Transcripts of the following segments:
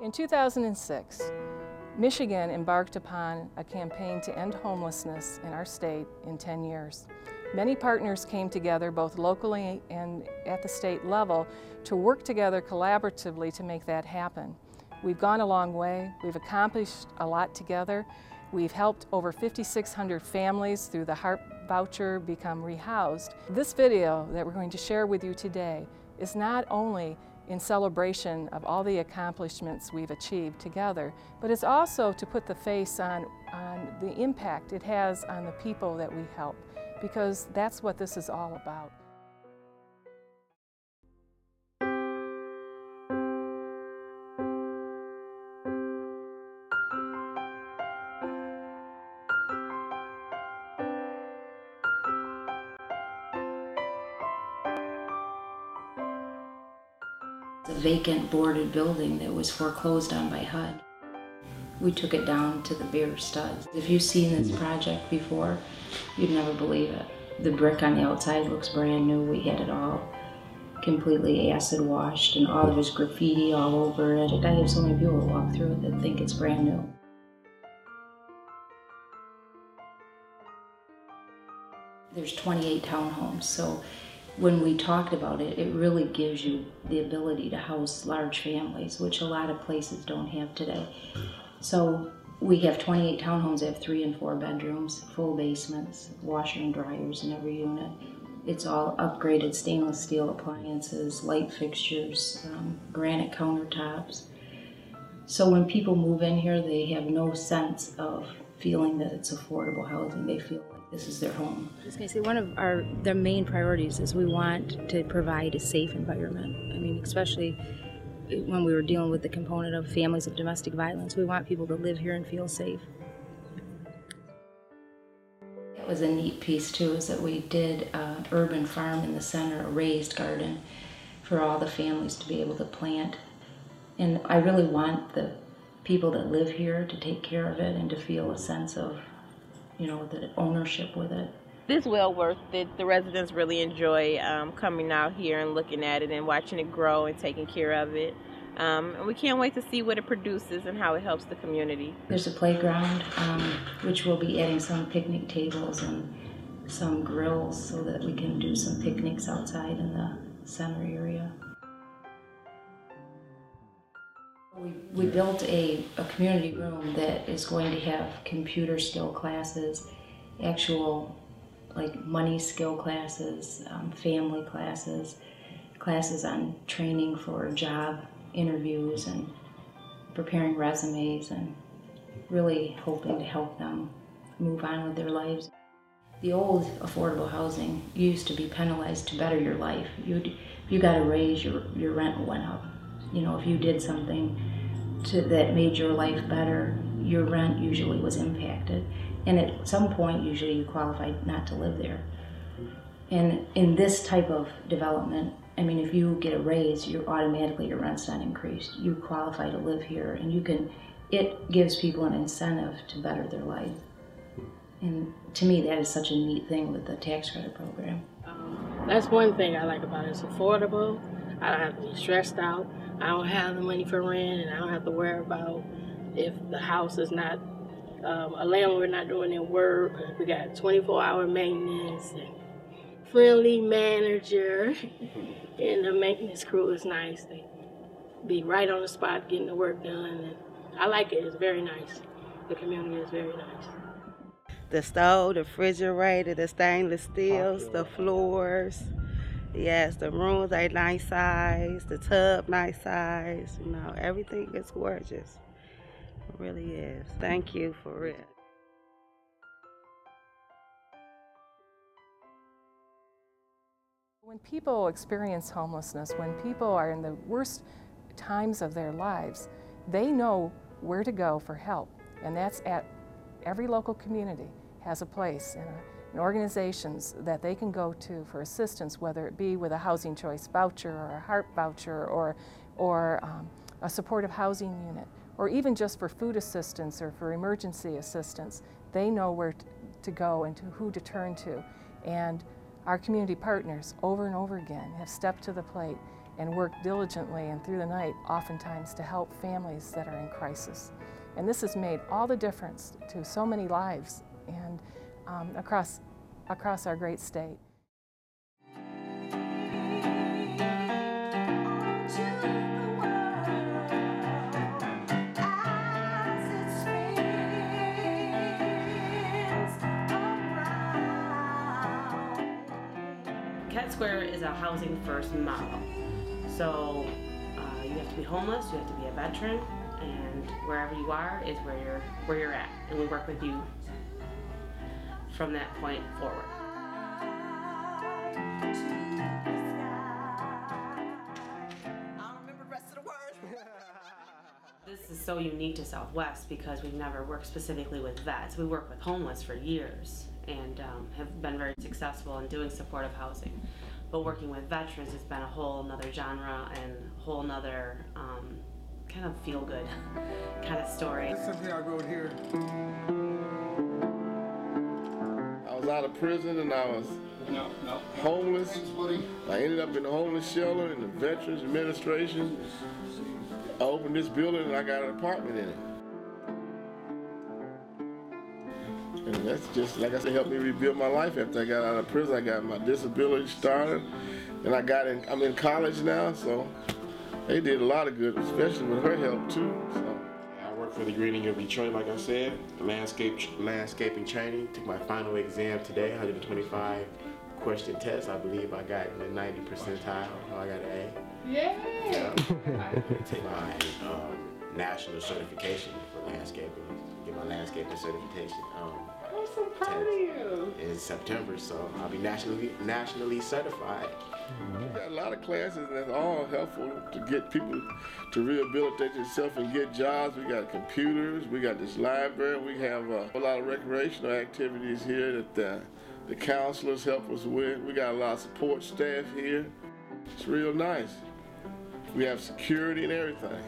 In 2006, Michigan embarked upon a campaign to end homelessness in our state in 10 years. Many partners came together, both locally and at the state level, to work together collaboratively to make that happen. We've gone a long way. We've accomplished a lot together. We've helped over 5,600 families through the HARP voucher become rehoused. This video that we're going to share with you today is not only in celebration of all the accomplishments we've achieved together, but it's also to put the face on the impact it has on the people that we help, because that's what this is all about. A vacant boarded building that was foreclosed on by HUD. We took it down to the bare studs. If you've seen this project before, you'd never believe it. The brick on the outside looks brand new. We had it all completely acid washed and all of his graffiti all over it. I have so many people that walk through it that think it's brand new. There's 28 townhomes, so when we talked about it, it really gives you the ability to house large families, which a lot of places don't have today. So we have 28 townhomes that have 3 and 4 bedrooms, full basements, washer and dryers in every unit. It's all upgraded stainless steel appliances, light fixtures, granite countertops. So when people move in here, they have no sense of feeling that it's affordable housing. They feel like this is their home. I was going to say, one of the main priorities is we want to provide a safe environment. I mean, especially when we were dealing with the component of families of domestic violence, we want people to live here and feel safe. It was a neat piece too, is that we did an urban farm in the center, a raised garden for all the families to be able to plant. And I really want the people that live here to take care of it and to feel a sense of, you know, the ownership with it. It's well worth it. The residents really enjoy coming out here and looking at it and watching it grow and taking care of it. And we can't wait to see what it produces and how it helps the community. There's a playground, which we'll be adding some picnic tables and some grills so that we can do some picnics outside in the center area. We built a community room that is going to have computer skill classes, actual like money skill classes, family classes, classes on training for job interviews and preparing resumes, and really hoping to help them move on with their lives. The old affordable housing used to be penalized to better your life. You got a raise, your rent went up. You know, if you did something that made your life better, your rent usually was impacted. And at some point, usually you qualified not to live there. And in this type of development, I mean, if you get a raise, automatically your rent's not increased. You qualify to live here, and it gives people an incentive to better their life. And to me, that is such a neat thing with the tax credit program. That's one thing I like about it. It's affordable. I don't have to be stressed out. I don't have the money for rent, and I don't have to worry about if the house is not, a landlord not doing their work. We got 24-hour maintenance and friendly manager, and the maintenance crew is nice. They be right on the spot getting the work done, and I like it. It's very nice. The community is very nice. The stove, the refrigerator, the stainless steels, the floors. Yes, the rooms are nice size, the tub nice size. You know, everything is gorgeous. It really is. Thank you for it. When people experience homelessness, when people are in the worst times of their lives, they know where to go for help. And that's at every local community has a place and organizations that they can go to for assistance, whether it be with a housing choice voucher or a HARP voucher or a supportive housing unit, or even just for food assistance or for emergency assistance. They know where to go and to who to turn to. And our community partners over and over again have stepped to the plate and work diligently and through the night oftentimes to help families that are in crisis. And this has made all the difference to so many lives and across our great state. Piqette Square is a housing first model. So you have to be homeless, you have to be a veteran, and wherever you are is where you're at. And we work with you from that point forward. This is so unique to Southwest because we've never worked specifically with vets. We work with homeless for years and have been very successful in doing supportive housing. But working with veterans has been a whole nother genre and a whole nother kind of feel-good kind of story. That's something I wrote here. I was out of prison and I was homeless. I ended up in the homeless shelter in the Veterans Administration. I opened this building and I got an apartment in it. And that's just, like I said, helped me rebuild my life after I got out of prison. I got my disability started, and I'm in college now, so they did a lot of good, especially with her help too. So. I work for the Greening of Detroit, like I said, landscaping training. Took my final exam today, 125 question test. I believe I got in the 90th percentile. I got an A. Yeah. I take my national certification for landscaping. Get my landscaping certification. I'm so proud of you. In September, so I'll be nationally certified. We got a lot of classes that's all helpful to get people to rehabilitate themselves and get jobs. We got computers, we got this library, we have a lot of recreational activities here that the counselors help us with. We got a lot of support staff here. It's real nice. We have security and everything.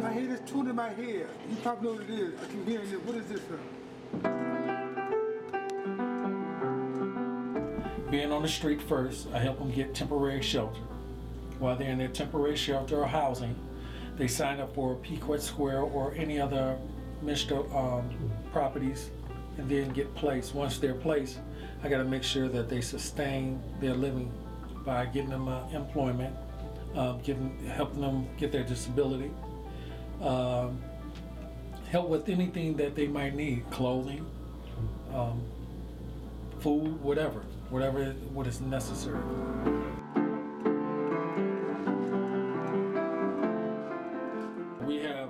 I hear this tune in my head. You probably know what it is. I keep hearing it. What is this from? Being on the street first, I help them get temporary shelter. While they're in their temporary shelter or housing, they sign up for Piqette Square or any other MSHDA properties and then get placed. Once they're placed, I got to make sure that they sustain their living by giving them employment, helping them get their disability, help with anything that they might need, clothing, food, whatever what is necessary. We have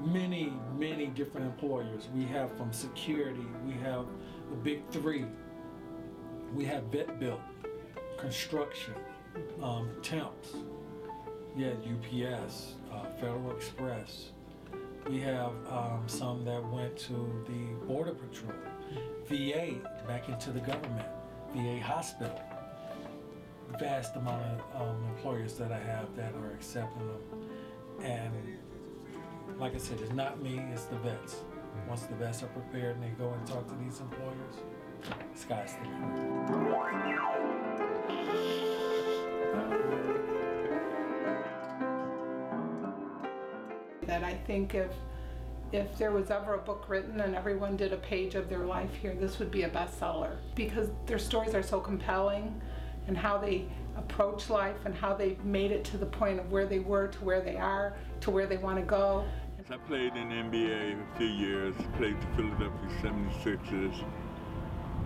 many different employers. We have from security, we have the big three. We have vet built, construction, temps. Yeah, UPS, Federal Express. We have some that went to the Border Patrol, VA, back into the government, VA hospital. Vast amount of employers that I have that are accepting them. And like I said, it's not me, it's the vets. Once the vets are prepared and they go and talk to these employers, sky's the limit. That I think if there was ever a book written and everyone did a page of their life here, this would be a bestseller because their stories are so compelling and how they approach life and how they made it to the point of where they were to where they are to where they want to go. I played in the NBA a few years, played the Philadelphia 76ers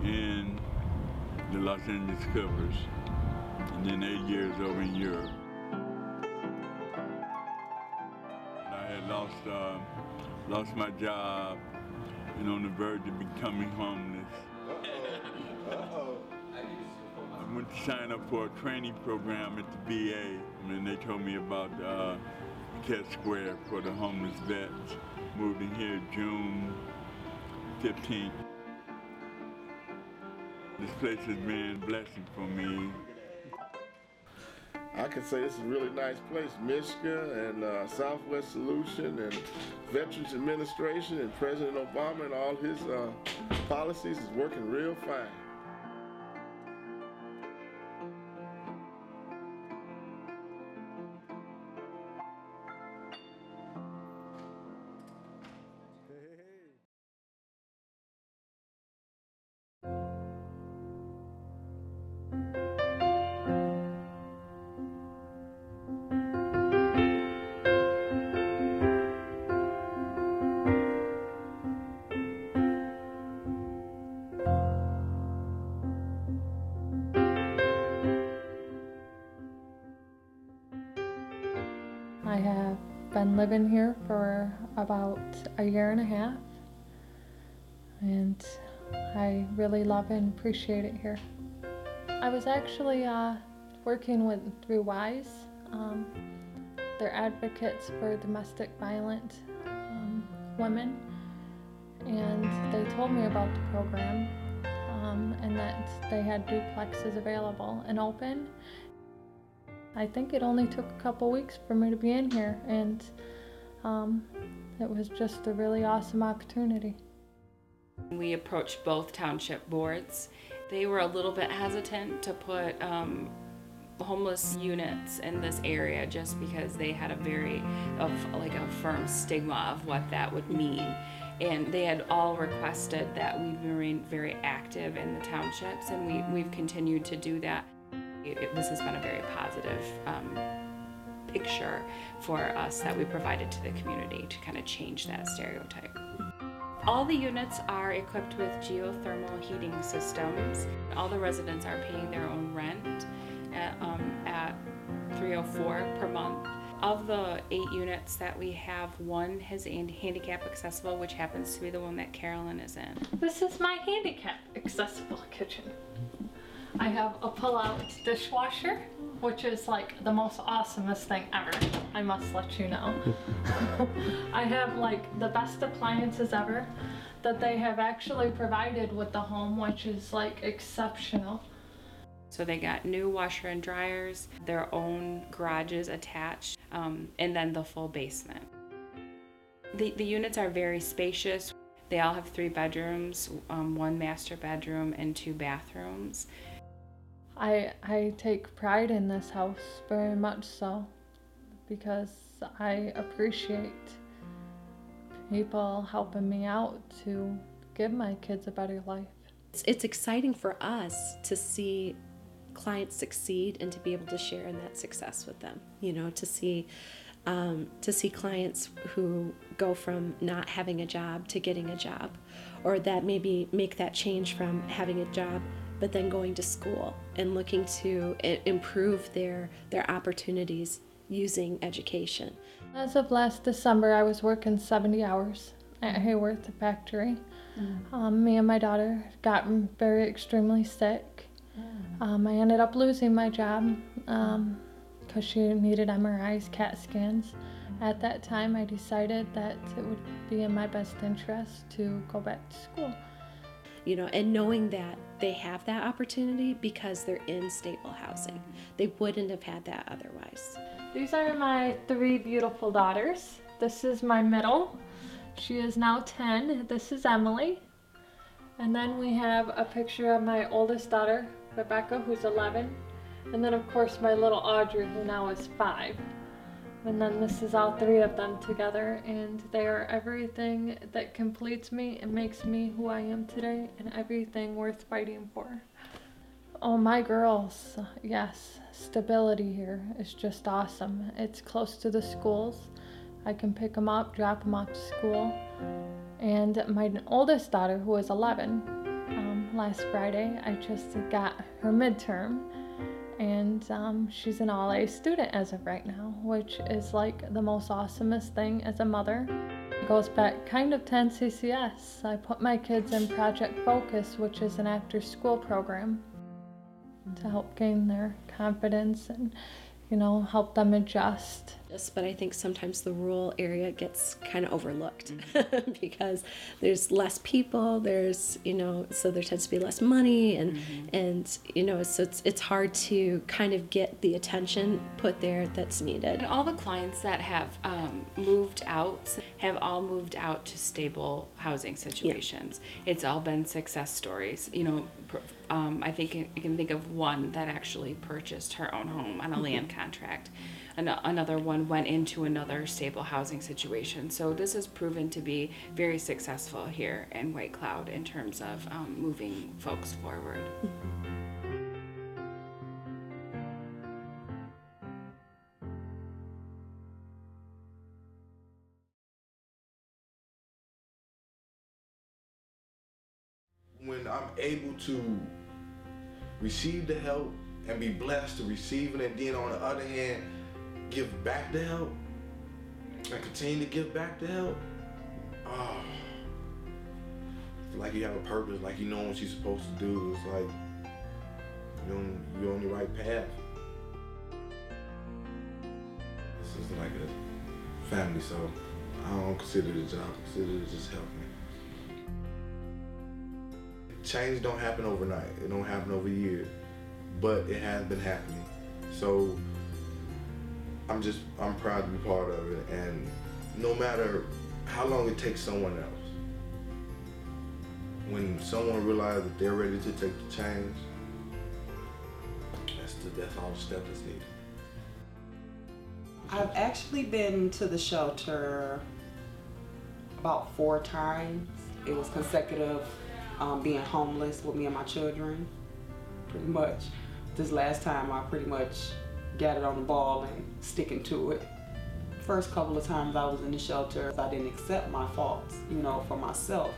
and the Los Angeles Clippers, and then 8 years over in Europe. I had lost my job and on the verge of becoming homeless. I went to sign up for a training program at the VA, and they told me about Piqette Square for the homeless vets. Moved in here June 15th. This place has been a blessing for me. I can say it's a really nice place. Michigan and Southwest Solution and Veterans Administration and President Obama and all his policies is working real fine. I have been living here for about a year and a half, and I really love and appreciate it here. I was actually working through WISE. They're advocates for domestic violent women, and they told me about the program and that they had duplexes available and open. I think it only took a couple weeks for me to be in here, and it was just a really awesome opportunity. We approached both township boards. They were a little bit hesitant to put homeless units in this area just because they had a firm stigma of what that would mean. And they had all requested that we remain very active in the townships, and we've continued to do that. This has been a very positive picture for us that we provided to the community to kind of change that stereotype. All the units are equipped with geothermal heating systems. All the residents are paying their own rent at $304 per month. Of the 8 units that we have, one is handicap accessible, which happens to be the one that Carolyn is in. This is my handicap accessible kitchen. I have a pull-out dishwasher, which is like the most awesomest thing ever. I must let you know. I have like the best appliances ever that they have actually provided with the home, which is like exceptional. So they got new washer and dryers, their own garages attached, and then the full basement. The units are very spacious. They all have 3 bedrooms, 1 master bedroom and 2 bathrooms. I take pride in this house, very much so, because I appreciate people helping me out to give my kids a better life. It's exciting for us to see clients succeed and to be able to share in that success with them. You know, to see clients who go from not having a job to getting a job, or that maybe make that change from having a job but then going to school and looking to improve their opportunities using education. As of last December, I was working 70 hours at Hayworth factory. Me and my daughter got very extremely sick. I ended up losing my job because she needed MRIs, CAT scans. At that time, I decided that it would be in my best interest to go back to school. You know, and knowing that they have that opportunity because they're in stable housing. They wouldn't have had that otherwise. These are my 3 beautiful daughters. This is my middle. She is now 10. This is Emily. And then we have a picture of my oldest daughter, Rebecca, who's 11. And then of course my little Audrey, who now is 5. And then this is all 3 of them together, and they are everything that completes me and makes me who I am today, and everything worth fighting for. Oh, my girls, yes, stability here is just awesome. It's close to the schools. I can pick them up, drop them off to school. And my oldest daughter, who is 11, last Friday, I just got her midterm. And she's an all-A student as of right now, which is like the most awesomest thing as a mother. It goes back kind of to NCCS. I put my kids in Project Focus, which is an after-school program to help gain their confidence and, you know, help them adjust. But I think sometimes the rural area gets kind of overlooked because there's less people, there's, so there tends to be less money and so it's hard to kind of get the attention put there that's needed. And all the clients that have moved out have all moved out to stable housing situations. Yeah. It's all been success stories. I think I can think of one that actually purchased her own home on a land contract. Another one went into another stable housing situation. So this has proven to be very successful here in White Cloud in terms of moving folks forward. When I'm able to receive the help and be blessed to receive it, and then on the other hand, give back the help and continue to give back the help, it's like you have a purpose, like you know what you're supposed to do. It's like you're on the right path. This is like a family, so I don't consider it a job. I consider it just helping. Change don't happen overnight. It don't happen over years, but it has been happening. So I'm proud to be part of it, and no matter how long it takes someone else, when someone realizes that they're ready to take the change, that's all the step that's needed. I've actually been to the shelter about 4 times. It was consecutive being homeless with me and my children, pretty much. This last time I pretty much got it on the ball and sticking to it. First couple of times I was in the shelter, I didn't accept my faults, for myself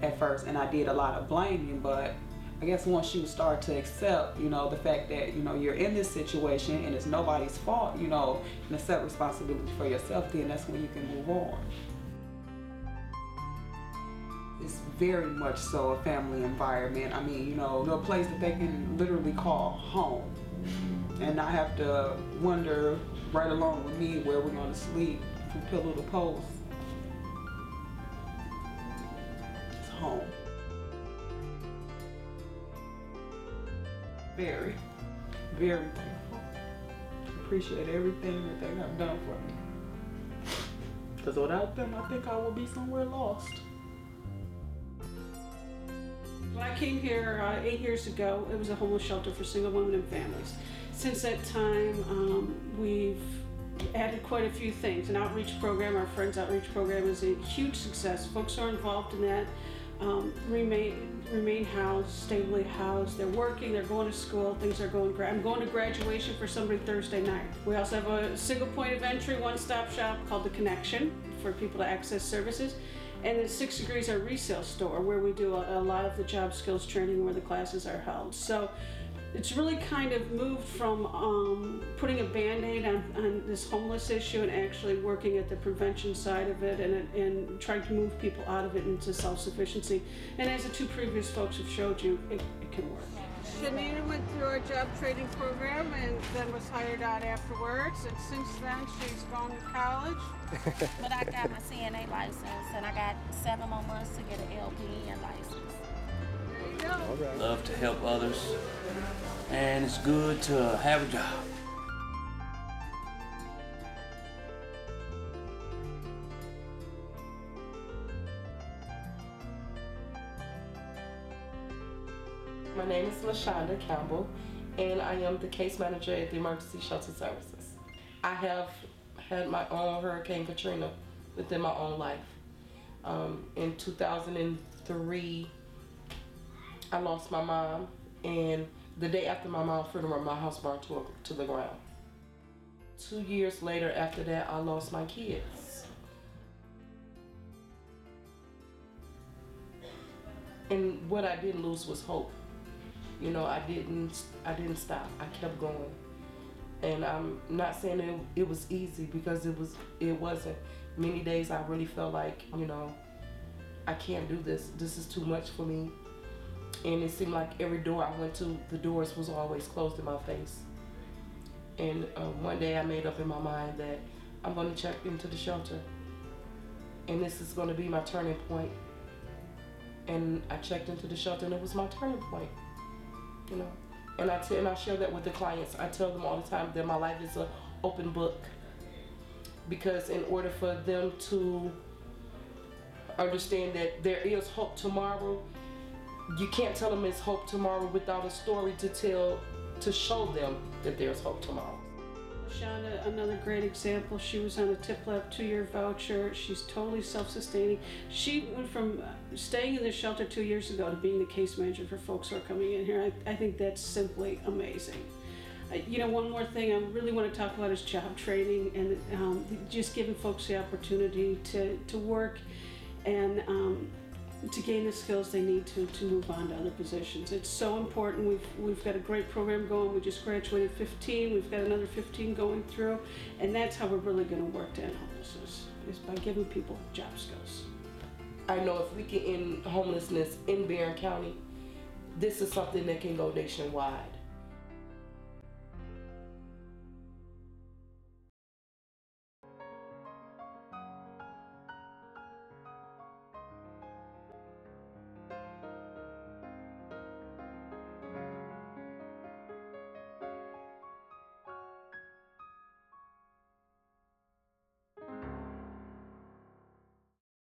at first, and I did a lot of blaming, but I guess once you start to accept, the fact that, you're in this situation and it's nobody's fault, and accept responsibility for yourself, then that's when you can move on. It's very much so a family environment. I mean, a place that they can literally call home and not have to wonder right along with me where we're going to sleep from pillow to post. It's home. Very, very thankful. Appreciate everything that they have done for me. Because without them, I think I would be somewhere lost. When I came here 8 years ago, it was a homeless shelter for single women and families. Since that time, we've added quite a few things. An outreach program, our Friends Outreach Program, is a huge success. Folks are involved in that, remain housed, stably housed. They're working, they're going to school, things are going great. I'm going to graduation for somebody Thursday night. We also have a single point of entry, one-stop shop called The Connection for people to access services. And then 6 Degrees, our resale store, where we do a lot of the job skills training where the classes are held. So it's really kind of moved from putting a Band-Aid on this homeless issue and actually working at the prevention side of it and trying to move people out of it into self-sufficiency. And as the 2 previous folks have showed you, it can work. Shanita went through our job training program and then was hired out afterwards, and since then she's gone to college. But I got my CNA license and I got 7 more months to get an LPN license. There you go. Right. Love to help others, and it's good to have a job. My name is LaShonda Campbell, and I am the case manager at the Emergency Shelter Services. I have had my own Hurricane Katrina within my own life. In 2003, I lost my mom, and the day after my mom's funeral, my house burned to the ground. 2 years later after that, I lost my kids. And what I didn't lose was hope. I didn't stop. I kept going. And I'm not saying it was easy, because it wasn't. Many days I really felt like, I can't do this. This is too much for me. And it seemed like every door I went to, the doors was always closed in my face. And one day I made up in my mind that I'm going to check into the shelter. And this is going to be my turning point. And I checked into the shelter and it was my turning point, you know. And I share that with the clients. I tell them all the time that my life is an open book. Because in order for them to understand that there is hope tomorrow, you can't tell them it's hope tomorrow without a story to show them that there's hope tomorrow. Shonda, another great example. She was on a Tip Lab 2-year voucher. She's totally self-sustaining. She went from staying in the shelter 2 years ago to being the case manager for folks who are coming in here. I think that's simply amazing. You know, one more thing I really want to talk about is job training and just giving folks the opportunity to work and to gain the skills they need to move on to other positions. It's so important. We've got a great program going. We just graduated 15. We've got another 15 going through, and that's how we're really going to work to end homelessness, is by giving people job skills. I know if we can end homelessness in Berrien County, this is something that can go nationwide.